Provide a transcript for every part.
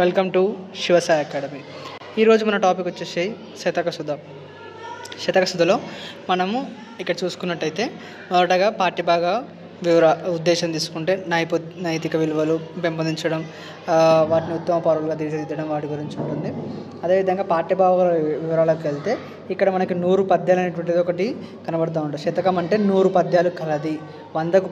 Welcome to Shivasai academy. ఈరోజు మన topic వచ్చేసి శతకసుధలో మనము ఇక్కడ చూసుకున్నట్టయితే మొదటగా పాఠ్యభాగ ఉద్దేశం తీసుకుంటే నైతిక విలువలు పెంపొందించడం, వాటిని ఉత్తమ పౌరులుగా తీర్చిదిద్దడం వాటి గురించి ఉంటుంది. అదేవిధంగా పాఠ్యభాగ వివరాలకు వెళ్తే ఇక్కడ మనకి 100 పద్యాలు అనేటువంటిది ఒకటి కనబడుతూ ఉంటుంది. శతకం అంటే 100 పద్యాలు కలది. 100కు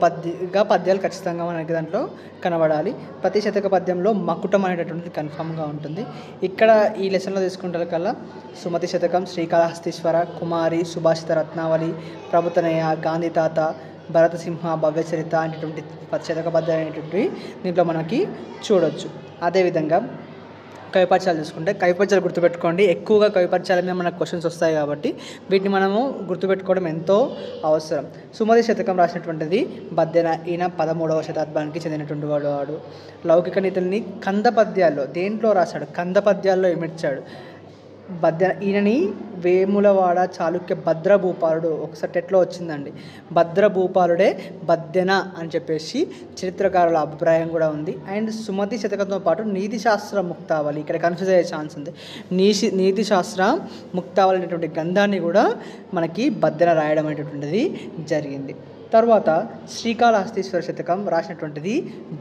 పద్యాలు ఖచ్చితంగా మనకి దాంట్లో కనబడాలి. ప్రతి శతక పద్యంలో మకుటం అనేటటువంటిది కన్ఫామ్గా ఉంటుంది. ఇక్కడ ఈ లెసన్లో తీసుకుంటే కల్లా సుమతి శతకం, శ్రీకాళహస్తీశ్వర, కుమారి, సుభాషిత రత్నావళి, ప్రభుతనయ, గాంధీ తాత, భరతసింహ, భవ్యచరిత అనేటువంటి శతక పద్యాలు అనేటువంటివి దీంట్లో మనకి చూడవచ్చు. అదేవిధంగా కవిపద్యాలు చూసుకుంటే కవిపద్యాలు గుర్తుపెట్టుకోండి. ఎక్కువగా కవిపద్యాల మీద మనకు క్వశ్చన్స్ వస్తాయి కాబట్టి వీటిని మనము గుర్తుపెట్టుకోవడం ఎంతో అవసరం. సుమతి శతకం రాసినటువంటిది బద్దెన. ఈయన 13వ శతాబ్దానికి చెందినటువంటి వాడు. లౌకిక నీతుల్ని కంద పద్యాల్లో దేంట్లో రాశాడు? కంద పద్యాల్లో ఇమిడ్చాడు. ఈయనని వేములవాడ చాళుక్య భద్రభూపాలుడు, ఒకసారి టెట్లో వచ్చిందండి, భద్రభూపాలుడే బద్దెన అని చెప్పేసి చరిత్రకారుల అభిప్రాయం కూడా ఉంది. అండ్ సుమతి శతకంతో పాటు నీతిశాస్త్ర ముక్తావళి, ఇక్కడ కన్ఫ్యూజ్ అయ్యే ఛాన్స్ ఉంది. నీతిశాస్త్ర ముక్తావళి అనేటువంటి గ్రంథాన్ని కూడా మనకి బద్దెన రాయడం అనేటువంటిది జరిగింది. తర్వాత శ్రీకాళహస్తీశ్వర శతకం రాసినటువంటిది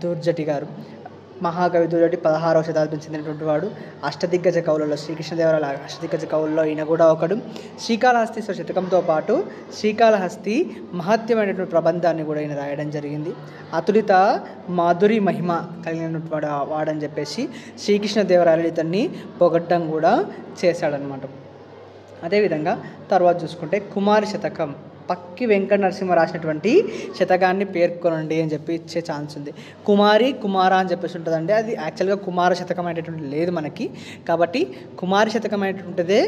దుర్జటి గారు. మహాకవి దుర్జటి 16వ శతాబ్దం చెందినటువంటి వాడు. అష్టదిగ్గజ కవులలో శ్రీకృష్ణదేవరాయల అష్టదిగ్గజ కవుల్లో ఈయన కూడా ఒకడు. శ్రీకాళహస్తీశ్వర శతకంతో పాటు శ్రీకాళహస్తి మహత్యమైనటువంటి ప్రబంధాన్ని కూడా ఈయన రాయడం జరిగింది. అతులిత మాధురి మహిమ కలిగినటువంటి వాడని చెప్పేసి శ్రీకృష్ణదేవరాయలు ఇతన్ని పొగడ్డం కూడా చేశాడనమాట. అదేవిధంగా తర్వాత చూసుకుంటే కుమారి శతకం, పక్కి వెంకట నరసింహ రాసినటువంటి శతకాన్ని పేర్కొనండి అని చెప్పి ఇచ్చే ఛాన్స్ ఉంది. కుమార అని చెప్పేసి ఉంటుందండి. అది యాక్చువల్గా కుమార శతకం అనేటువంటి లేదు మనకి. కాబట్టి కుమారి శతకం అనేటువంటిదే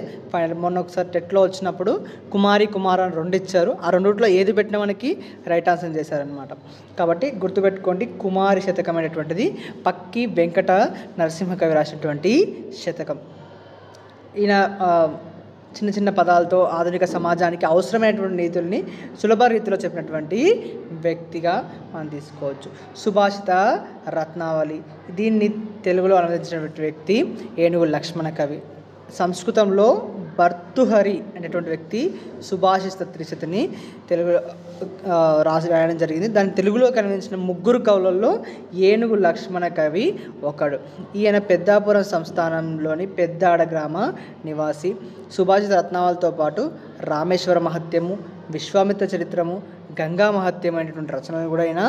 మొన్న ఒకసారి టెట్లో వచ్చినప్పుడు కుమార అని 2 ఇచ్చారు. ఆ రెండిట్లో ఏది పెట్టినా మనకి రైట్ ఆన్సర్ చేశారనమాట. కాబట్టి గుర్తుపెట్టుకోండి, కుమారి శతకం అనేటువంటిది పక్కి వెంకట నరసింహ కవి రాసినటువంటి శతకం. ఈయన చిన్న చిన్న పదాలతో ఆధునిక సమాజానికి అవసరమైనటువంటి నీతుల్ని సులభ రీతిలో చెప్పినటువంటి వ్యక్తిగా మనం తీసుకోవచ్చు. సుభాషిత రత్నావళి, దీన్ని తెలుగులో అనువదించినటువంటి వ్యక్తి ఏనుగు లక్ష్మణ కవి. సంస్కృతంలో భర్తృహరి అనేటువంటి వ్యక్తి సుభాషిత త్రిశతిని తెలుగులో రాయడం జరిగింది. దాన్ని తెలుగులో కనిపించిన 3 కవులలో ఏనుగు లక్ష్మణ కవి ఒకడు. ఈయన పెద్దాపురం సంస్థానంలోని పెద్దాడ గ్రామ నివాసి. సుభాషిత రత్నావళితో పాటు రామేశ్వర మహత్యము, విశ్వామిత్ర చరిత్రము, గంగా మహత్యం అనేటువంటి రచనలు కూడా ఈయన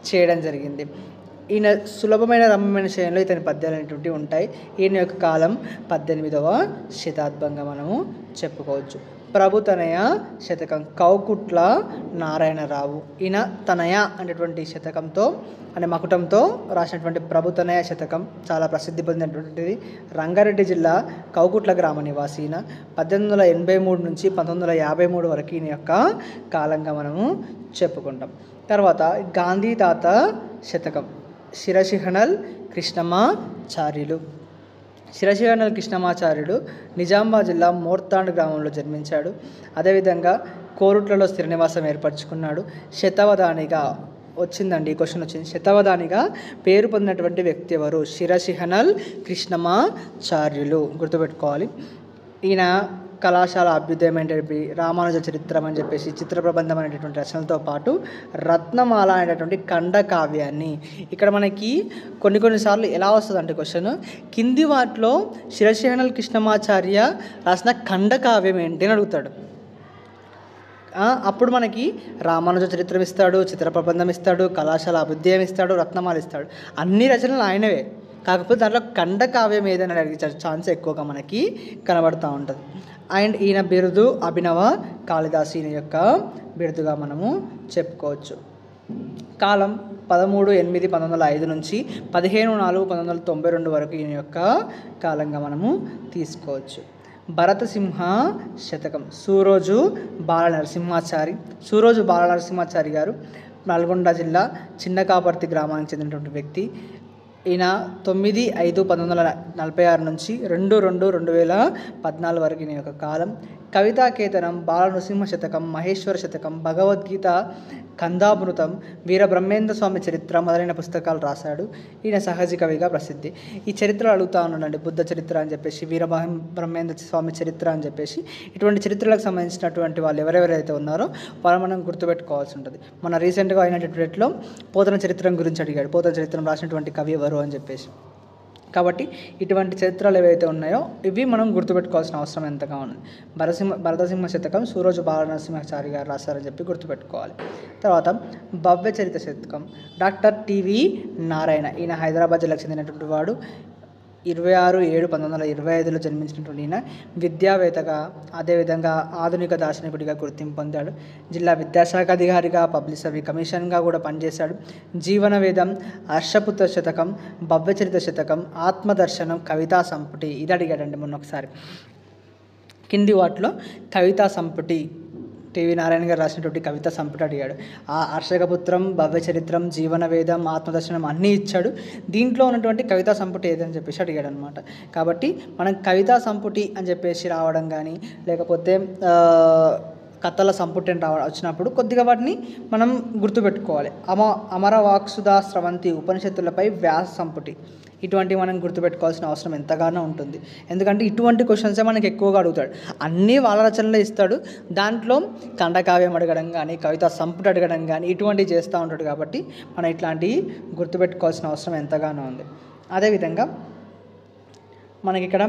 చేయడం జరిగింది. ఈయన సులభమైన రమ్యమైన శైలిలో ఇతని పద్యాలు అనేటువంటివి ఉంటాయి. ఈయన యొక్క కాలం 18వ శతాబ్దంగా మనము చెప్పుకోవచ్చు. ప్రభుతనయ శతకం, కౌకుట్ల నారాయణరావు. ఈయన తనయ అనేటువంటి శతకంతో మకుటంతో రాసినటువంటి ప్రభుతనయ శతకం చాలా ప్రసిద్ధి పొందినటువంటిది. రంగారెడ్డి జిల్లా కౌకుట్ల గ్రామ నివాసి. ఈయన 1883 నుంచి 1953 వరకు ఈయన యొక్క కాలంగా మనము చెప్పుకుంటాం. తర్వాత గాంధీ తాత శతకం, శిరసిహనల్ కృష్ణమాచార్యులు. శిరసిహనల్ కృష్ణమాచార్యుడు నిజామాబాద్ జిల్లా మోర్తాండ్ గ్రామంలో జన్మించాడు. అదేవిధంగా కోరుట్లలో స్థిర నివాసం ఏర్పరచుకున్నాడు. శతావధానిగా వచ్చిందండి, ఈ క్వశ్చన్ వచ్చింది. శతావధానిగా పేరు పొందినటువంటి వ్యక్తి ఎవరు? శిరసిహనల్ కృష్ణమాచార్యులు, గుర్తుపెట్టుకోవాలి. ఈయన కళాశాల అభ్యుదయం అనేటువంటి, రామానుజ చరిత్రం అని చెప్పేసి చిత్ర ప్రబంధం అనేటటువంటి రచనలతో పాటు రత్నమాల అనేటటువంటి ఖండ కావ్యాన్ని, ఇక్కడ మనకి కొన్నిసార్లు ఎలా వస్తుందంటే క్వశ్చన్, కింది వాటిలో శిరసిహనల్ కృష్ణమాచార్య రాసిన ఖండ కావ్యం ఏంటి అని అడుగుతాడు. అప్పుడు మనకి రామానుజ చరిత్రం ఇస్తాడు, చిత్ర ప్రబంధం ఇస్తాడు, కళాశాల అభ్యుదయం ఇస్తాడు, రత్నమాల ఇస్తాడు. అన్ని రచనలు ఆయనవే. కాకపోతే దాంట్లో ఖండ కావ్యం ఏదైనా అడిగే ఛాన్స్ ఎక్కువగా మనకి కనబడుతూ ఉంటుంది. అండ్ ఈయన బిరుదు అభినవ కాళిదాసు, ఈయన యొక్క బిరుదుగా మనము చెప్పుకోవచ్చు. కాలం 13/8/1905 నుంచి 15/4/1992 వరకు ఈయన యొక్క కాలంగా మనము తీసుకోవచ్చు. భరతసింహ శతకం, సూరోజు బాలనరసింహాచారి గారు నల్గొండ జిల్లా చిన్నకాపర్తి గ్రామానికి చెందినటువంటి వ్యక్తి. ఈయన 9/5/1946 నుంచి 2/2/2014 వరకు ఈయన యొక్క కాలం. కవితాకేతనం, బాలనృసింహ శతకం, మహేశ్వర శతకం, భగవద్గీత, కందామృతం, వీరబ్రహ్మేంద్ర స్వామి చరిత్ర మొదలైన పుస్తకాలు రాశాడు. ఈయన సహజ కవిగా ప్రసిద్ధి. ఈ చరిత్రలు అడుగుతా ఉన్నాడండి, బుద్ధ చరిత్ర అని చెప్పేసి, బ్రహ్మేంద్ర స్వామి చరిత్ర అని చెప్పేసి. ఇటువంటి చరిత్రలకు సంబంధించినటువంటి వాళ్ళు ఎవరెవరైతే ఉన్నారో వాళ్ళు మనం గుర్తుపెట్టుకోవాల్సి ఉంటుంది. మన రీసెంట్గా అయినటువంటి పోతన చరిత్రం గురించి అడిగాడు, పోతన చరిత్రం రాసినటువంటి కవి ఎవరు అని చెప్పేసి. కాబట్టి ఇటువంటి చరిత్రలు ఏవైతే ఉన్నాయో ఇవి మనం గుర్తుపెట్టుకోవాల్సిన అవసరం ఎంతగా ఉంది. భరతసింహ శతకం సూరోజు బాలనరసింహాచారి గారు రాశారని చెప్పి గుర్తుపెట్టుకోవాలి. తర్వాత భవ్య చరిత శతకం డాక్టర్ టివి నారాయణ, ఈయన హైదరాబాద్ జిల్లాకు చెందినటువంటి వాడు. 26/7/1925 జన్మించినటువంటి ఈయన విద్యావేత్తగా, అదేవిధంగా ఆధునిక దార్శనికుడిగా గుర్తింపు పొందాడు. జిల్లా విద్యాశాఖ అధికారిగా, పబ్లిక్ సర్వీస్ కమిషన్గా కూడా పనిచేశాడు. జీవనవేదం, హర్షపుత్ర శతకం, భవ్యచరిత శతకం, ఆత్మదర్శనం, కవితా సంపుటి ఇది అడిగాడండి మొన్న ఒకసారి. కింది వాటిలో కవితా సంపుటి టివి నారాయణ గారు రాసినటువంటి కవితా సంపుటి అడిగాడు. ఆ హర్షకపుత్రం, భవ్యచరిత్రం, జీవనవేదం, ఆత్మదర్శనం అన్నీ ఇచ్చాడు. దీంట్లో ఉన్నటువంటి కవితా సంపుటి ఏదని చెప్పేసి అడిగాడు అనమాట. కాబట్టి మనం కవితా సంపుటి అని చెప్పేసి రావడం కానీ, లేకపోతే కథల సంపుటి అని వచ్చినప్పుడు కొద్దిగా వాటిని మనం గుర్తుపెట్టుకోవాలి. అమర వాక్సుధా స్రవంతి ఉపనిషత్తులపై వ్యాస సంపుటి, ఇటువంటివి మనం గుర్తుపెట్టుకోవాల్సిన అవసరం ఎంతగానో ఉంటుంది. ఎందుకంటే ఇటువంటి క్వశ్చన్సే మనకి ఎక్కువగా అడుగుతాడు. అన్నీ వాళ్ళ రచనలే ఇస్తాడు, దాంట్లో ఖండకావ్యం అడగడం కానీ, కవితా సంపుటి అడగడం కానీ ఇటువంటివి చేస్తూ ఉంటాడు. కాబట్టి మనం ఇట్లాంటివి గుర్తుపెట్టుకోవాల్సిన అవసరం ఎంతగానో ఉంది. అదేవిధంగా మనకి ఇక్కడ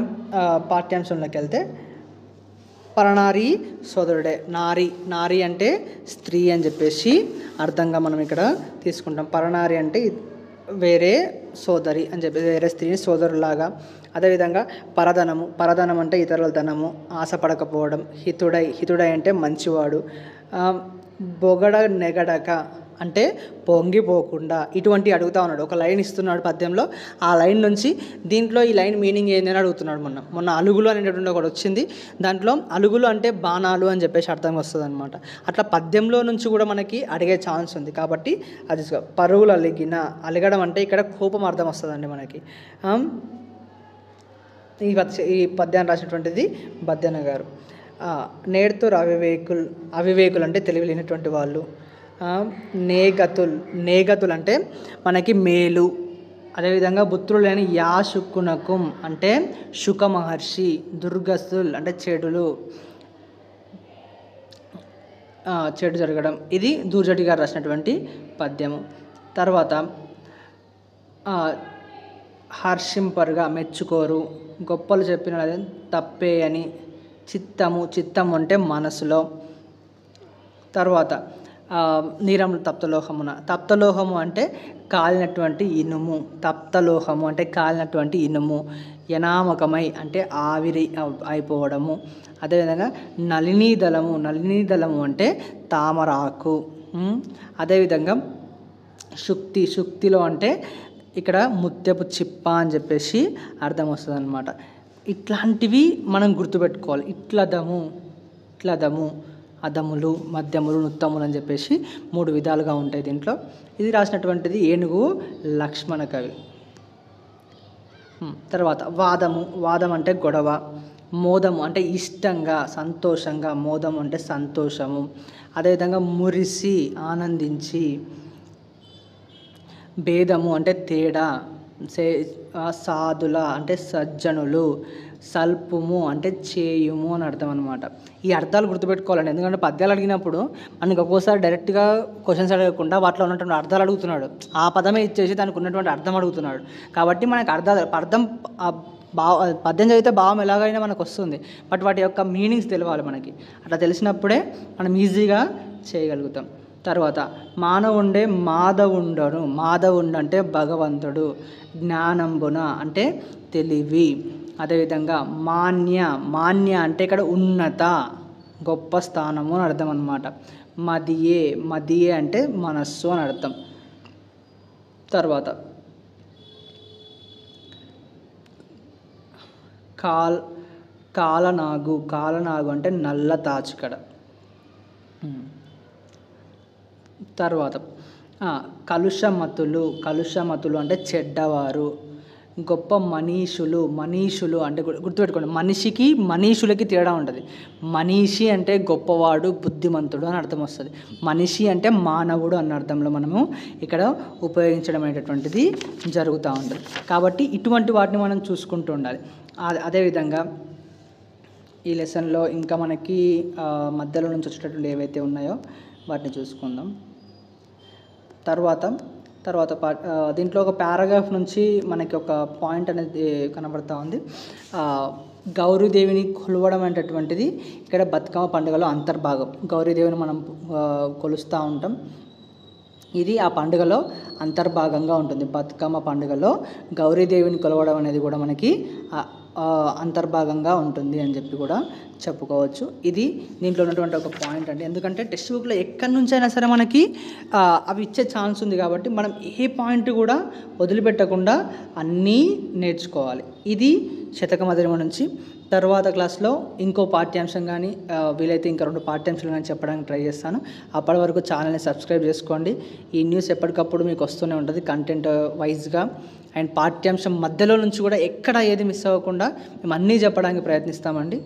పాఠ్యాంశంలోకి వెళ్తే పరనారీ సోదరుడే, నారీ అంటే స్త్రీ అని చెప్పేసి అర్థంగా మనం ఇక్కడ తీసుకుంటాం. పరనారి అంటే వేరే సోదరి అని చెప్పి, వేరే స్త్రీని సోదరులాగా. అదేవిధంగా పరధనం అంటే ఇతరుల ధనము, ఆశపడకపోవడం. హితుడై అంటే మంచివాడు. బొగడ నెగడక అంటే పొంగిపోకుండా. ఇటువంటి అడుగుతా ఉన్నాడు. ఒక లైన్ ఇస్తున్నాడు పద్యంలో, ఆ లైన్ నుంచి దీంట్లో ఈ లైన్ మీనింగ్ ఏందని అడుగుతున్నాడు. మొన్న అలుగులు అనేటువంటి ఒకటి వచ్చింది, దాంట్లో అలుగులు అంటే బాణాలు అని చెప్పేసి అర్థం వస్తుంది అనమాట. అట్లా పద్యంలో నుంచి కూడా మనకి అడిగే ఛాన్స్ ఉంది. కాబట్టి అది పరుగులు అలగడం అంటే ఇక్కడ కోపం అర్థం వస్తుందండి మనకి. ఈ పద్యాన్ని రాసినటువంటిది బద్దెన గారు. నేర్తురు అవివేకులు అంటే తెలివి లేనటువంటి వాళ్ళు. నేగతులు అంటే మనకి మేలు. అదేవిధంగా బుత్రులేని యాశుకునకుం అంటే శుక మహర్షి. దుర్గస్తుల్ అంటే చెడు జరగడం. ఇది దూర్జటి గారు రాసినటువంటి పద్యము. తర్వాత హర్షింపరుగా మెచ్చుకోరు, గొప్పలు చెప్పిన తప్పే అని. చిత్తము అంటే మనసులో. తర్వాత నీరములు తప్తలోహము అంటే కాలినటువంటి ఇనుము. తప్తలోహము అంటే కాలినటువంటి ఇనుము. యనామకమై అంటే ఆవిరి అయిపోవడము. అదేవిధంగా నళినీదళము అంటే తామరాకు. అదేవిధంగా శుక్తిలో అంటే ఇక్కడ ముత్యపు చిప్ప అని చెప్పేసి అర్థం వస్తుంది అనమాట. ఇట్లాంటివి మనం గుర్తుపెట్టుకోవాలి. ఇట్లదము, అదములు, మధ్యములు, నుత్తములు అని చెప్పేసి 3 విధాలుగా ఉంటాయి దీంట్లో. ఇది రాసినటువంటిది ఏనుగు లక్ష్మణ కవి. తర్వాత వాదం అంటే గొడవ. మోదము అంటే ఇష్టంగా, సంతోషంగా. మోదము అంటే సంతోషము. అదేవిధంగా మురిసి, ఆనందించి. భేదము అంటే తేడా. సాధుల అంటే సజ్జనులు. సల్పుము అంటే చేయుము అని అర్థం అనమాట. ఈ అర్థాలు గుర్తుపెట్టుకోవాలండి. ఎందుకంటే పద్యాలు అడిగినప్పుడు మనకి ఒక్కోసారి డైరెక్ట్గా క్వశ్చన్స్ అడగకుండా వాటిలో ఉన్నటువంటి అర్థాలు అడుగుతున్నాడు. ఆ పదమే ఇచ్చేసి దానికి ఉన్నటువంటి అర్థం అడుగుతున్నాడు. కాబట్టి మనకు అర్థం పద్యం చదివితే భావం ఎలాగైనా మనకు వస్తుంది, బట్ వాటి యొక్క మీనింగ్స్ తెలియాలి మనకి. అట్లా తెలిసినప్పుడే మనం ఈజీగా చేయగలుగుతాం. తర్వాత మానవుండే మాధవుండు అంటే భగవంతుడు. జ్ఞానంబున అంటే తెలివి. అదేవిధంగా మాన్య అంటే ఇక్కడ ఉన్నత, గొప్ప స్థానము అని అర్థం అన్నమాట. మదియే అంటే మనస్సు అని అర్థం. తర్వాత కాలనాగు అంటే నల్ల తాచుకడ. తర్వాత కలుషమతులు అంటే చెడ్డవారు. గొప్ప మనీషులు అంటే గుర్తుపెట్టుకోండి, మనిషికి మనీషులకి తేడా ఉంటుంది. మనీషి అంటే గొప్పవాడు, బుద్ధిమంతుడు అని అర్థం వస్తుంది. మనిషి అంటే మానవుడు అన్న అర్థంలో మనము ఇక్కడ ఉపయోగించడం అనేటటువంటిది జరుగుతూ ఉంటుంది. కాబట్టి ఇటువంటి వాటిని మనం చూసుకుంటూ ఉండాలి. అదేవిధంగా ఈ లెసన్లో ఇంకా మనకి మధ్యలో నుంచి వచ్చేటటువంటి ఏవైతే ఉన్నాయో వాటిని చూసుకుందాం. తర్వాత దీంట్లో ఒక పారాగ్రాఫ్ నుంచి మనకి ఒక పాయింట్ అనేది కనబడుతూ ఉంది. గౌరీదేవిని కొలవడం అనేటటువంటిది ఇక్కడ బతుకమ్మ పండుగలో అంతర్భాగం. గౌరీదేవిని మనం కొలుస్తూ ఉంటాం. ఇది ఆ పండుగలో అంతర్భాగంగా ఉంటుంది. బతుకమ్మ పండుగలో గౌరీదేవిని కొలవడం అనేది కూడా మనకి అంతర్భాగంగా ఉంటుంది అని చెప్పి కూడా చెప్పుకోవచ్చు. ఇది దీంట్లో ఉన్నటువంటి ఒక పాయింట్ అండి. ఎందుకంటే టెక్స్ట్ బుక్లో ఎక్కడి నుంచైనా సరే మనకి అవి ఇచ్చే ఛాన్స్ ఉంది కాబట్టి మనం ఏ పాయింట్ కూడా వదిలిపెట్టకుండా అన్నీ నేర్చుకోవాలి. ఇది శతకమధురిమ నుంచి. తర్వాత క్లాస్లో ఇంకో పాఠ్యాంశం కానీ వీలైతే ఇంకా 2 పాఠ్యాంశాలు కానీ చెప్పడానికి ట్రై చేస్తాను. అప్పటి వరకు ఛానల్ని సబ్స్క్రైబ్ చేసుకోండి. ఈ న్యూస్ ఎప్పటికప్పుడు మీకు వస్తూనే ఉంటుంది కంటెంట్ వైజ్గా. అండ్ పాఠ్యాంశం మధ్యలో నుంచి కూడా ఎక్కడ ఏది మిస్ అవ్వకుండా మేము అన్నీ చెప్పడానికి ప్రయత్నిస్తామండి.